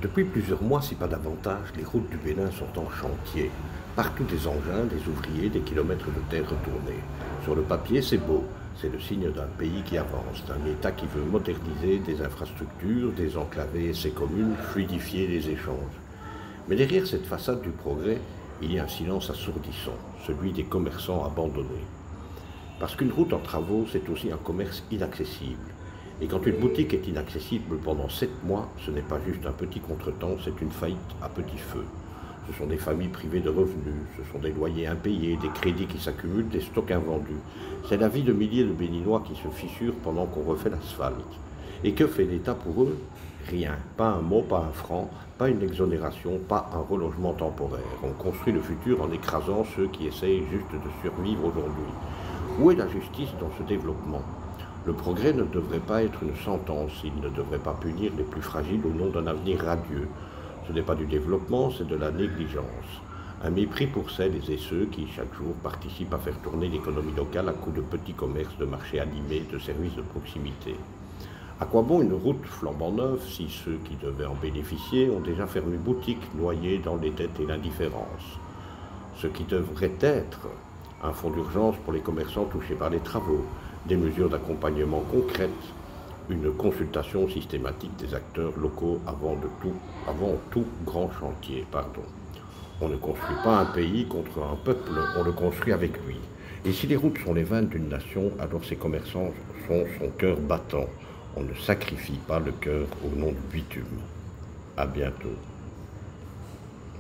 Depuis plusieurs mois, si pas davantage, les routes du Bénin sont en chantier. Partout des engins, des ouvriers, des kilomètres de terre retournés. Sur le papier, c'est beau. C'est le signe d'un pays qui avance, d'un État qui veut moderniser des infrastructures, désenclaver ses communes, fluidifier les échanges. Mais derrière cette façade du progrès, il y a un silence assourdissant, celui des commerçants abandonnés. Parce qu'une route en travaux, c'est aussi un commerce inaccessible. Et quand une boutique est inaccessible pendant 7 mois, ce n'est pas juste un petit contretemps, c'est une faillite à petit feu. Ce sont des familles privées de revenus, ce sont des loyers impayés, des crédits qui s'accumulent, des stocks invendus. C'est la vie de milliers de Béninois qui se fissure pendant qu'on refait l'asphalte. Et que fait l'État pour eux? Rien. Pas un mot, pas un franc, pas une exonération, pas un relogement temporaire. On construit le futur en écrasant ceux qui essayent juste de survivre aujourd'hui. Où est la justice dans ce développement? Le progrès ne devrait pas être une sentence, il ne devrait pas punir les plus fragiles au nom d'un avenir radieux. Ce n'est pas du développement, c'est de la négligence. Un mépris pour celles et ceux qui, chaque jour, participent à faire tourner l'économie locale à coups de petits commerces, de marchés animés, de services de proximité. À quoi bon une route flambant neuve si ceux qui devaient en bénéficier ont déjà fermé boutique, noyés dans les dettes et l'indifférence? Ce qui devrait être un fonds d'urgence pour les commerçants touchés par les travaux, des mesures d'accompagnement concrètes, une consultation systématique des acteurs locaux avant tout grand chantier. On ne construit pas un pays contre un peuple, on le construit avec lui. Et si les routes sont les veines d'une nation, alors ces commerçants sont son cœur battant. On ne sacrifie pas le cœur au nom du bitume. À bientôt.